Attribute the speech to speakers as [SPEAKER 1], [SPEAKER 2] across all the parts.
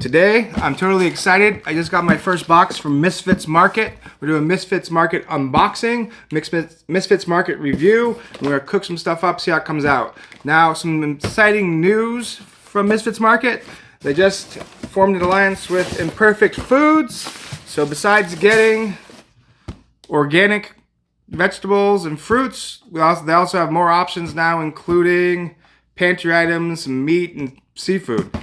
[SPEAKER 1] Today, I'm totally excited. I just got my first box from Misfits Market. We're doing Misfits Market unboxing, Misfits Market review, and we're gonna cook some stuff up, see how it comes out. Now, some exciting news from Misfits Market. They just formed an alliance with Imperfect Foods. So besides getting organic vegetables and fruits, they also have more options now, including pantry items, meat, and seafood.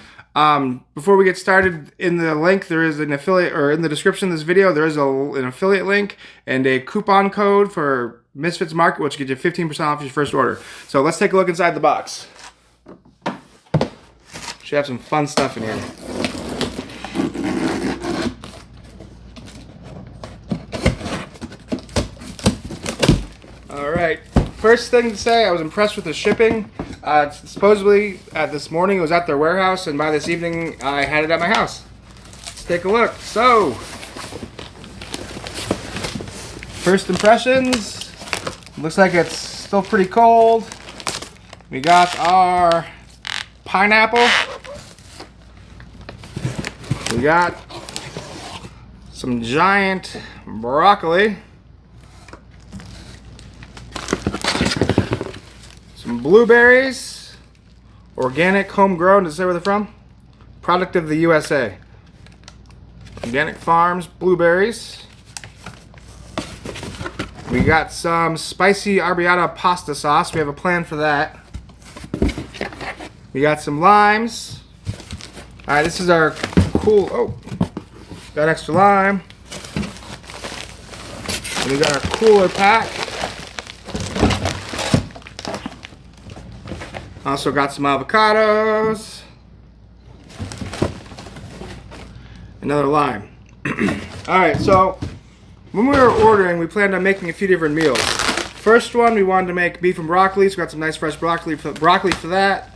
[SPEAKER 1] Before we get started, in the link there is an affiliate, or in the description of this video there is an affiliate link and a coupon code for Misfits Market, which gets you 15% off your first order. So let's take a look inside the box. Should have some fun stuff in here. All right. First thing to say, I was impressed with the shipping. Supposedly, this morning it was at their warehouse, and by this evening I had it at my house. Let's take a look. So, first impressions. Looks like it's still pretty cold. We got our pineapple. We got some giant broccoli. Some blueberries, organic, homegrown. Does it say where they're from? Product of the USA. Organic farms, blueberries. We got some spicy arrabbiata pasta sauce. We have a plan for that. We got some limes. All right, this is our cool. Oh, got extra lime. And we got our cooler pack. Also got some avocados, another lime. Alright, so when we were ordering, we planned on making a few different meals. First one, we wanted to make beef and broccoli, so we got some nice fresh broccoli for that.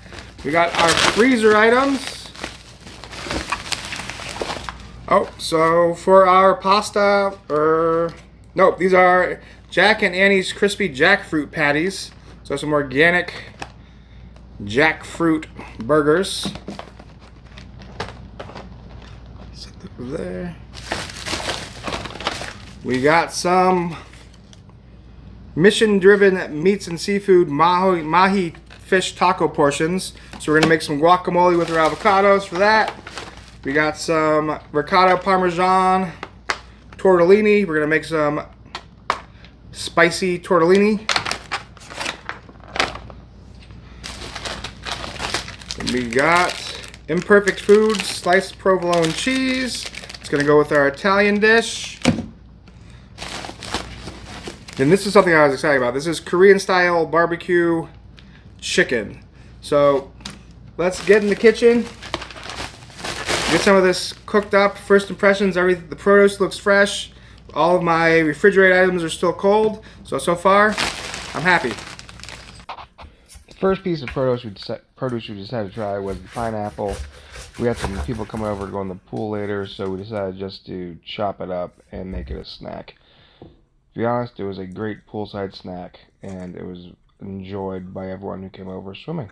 [SPEAKER 1] We got our freezer items. Oh, so for our pasta, nope, these are Jack and Annie's crispy jackfruit patties. So some organic jackfruit burgers. Set that over there. We got some mission-driven meats and seafood mahi fish taco portions. So we're gonna make some guacamole with our avocados for that. We got some ricotta parmesan tortellini. We're gonna make some spicy tortellini. We got Imperfect Foods sliced provolone cheese. It's going to go with our Italian dish. And this is something I was excited about. This is Korean style barbecue chicken. So let's get in the kitchen. Get some of this cooked up. First impressions, the produce looks fresh. All of my refrigerated items are still cold. So far, I'm happy. First piece of produce we decided to try was the pineapple. We had some people coming over to go in the pool later, so we decided just to chop it up and make it a snack. To be honest, it was a great poolside snack, and it was enjoyed by everyone who came over swimming.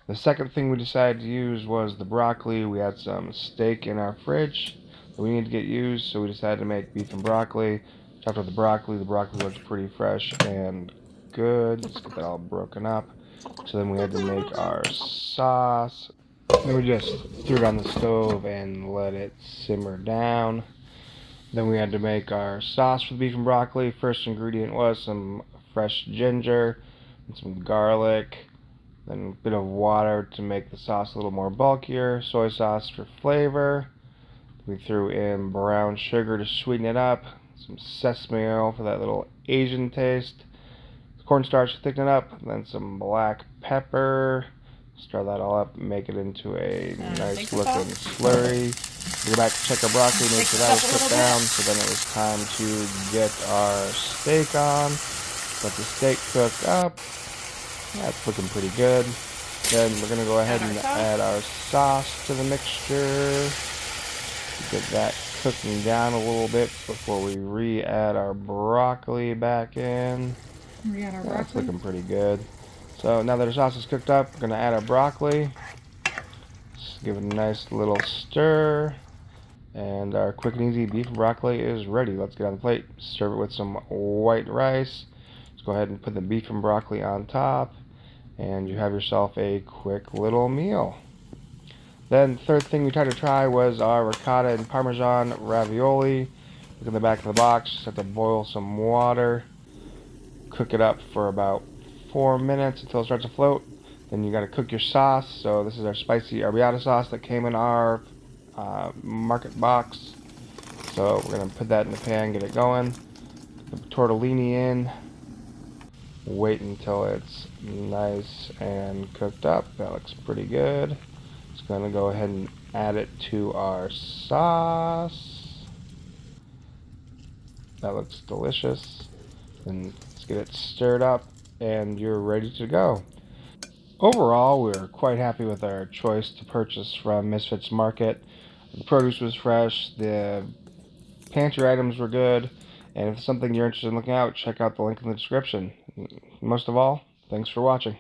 [SPEAKER 1] The second thing we decided to use was the broccoli. We had some steak in our fridge that we needed to get used, so we decided to make beef and broccoli. Chopped up the broccoli. The broccoli looks pretty fresh and good. Let's get that all broken up. So then we had to make our sauce. Then we just threw it on the stove and let it simmer down. Then we had to make our sauce for the beef and broccoli. First ingredient was some fresh ginger and some garlic. Then a bit of water to make the sauce a little more bulkier. Soy sauce for flavor. We threw in brown sugar to sweeten it up. Some sesame oil for that little Asian taste. Cornstarch to thicken it up, and then some black pepper. Stir that all up and make it into a nice looking slurry. We go back to check our broccoli, make sure that was cooked down. So then it was time to get our steak on. Let the steak cook up. That's looking pretty good. Then we're going to go ahead and add our sauce to the mixture. Get that cooking down a little bit before we re-add our broccoli back in. That's looking pretty good. So now that our sauce is cooked up, we're going to add our broccoli. Let's give it a nice little stir. And our quick and easy beef and broccoli is ready. Let's get on the plate. Serve it with some white rice. Let's go ahead and put the beef and broccoli on top. And you have yourself a quick little meal. Then third thing we tried to try was our ricotta and parmesan ravioli. Look in the back of the box. Just have to boil some water. Cook it up for about 4 minutes until it starts to float. Then you got to cook your sauce. So this is our spicy arrabbiata sauce that came in our market box. So we're going to put that in the pan, get it going. Put the tortellini in. Wait until it's nice and cooked up. That looks pretty good. Just going to go ahead and add it to our sauce. That looks delicious. And let's get it stirred up and you're ready to go. Overall, we're quite happy with our choice to purchase from Misfits Market. The produce was fresh, the pantry items were good, and if it's something you're interested in looking out, check out the link in the description. Most of all, thanks for watching.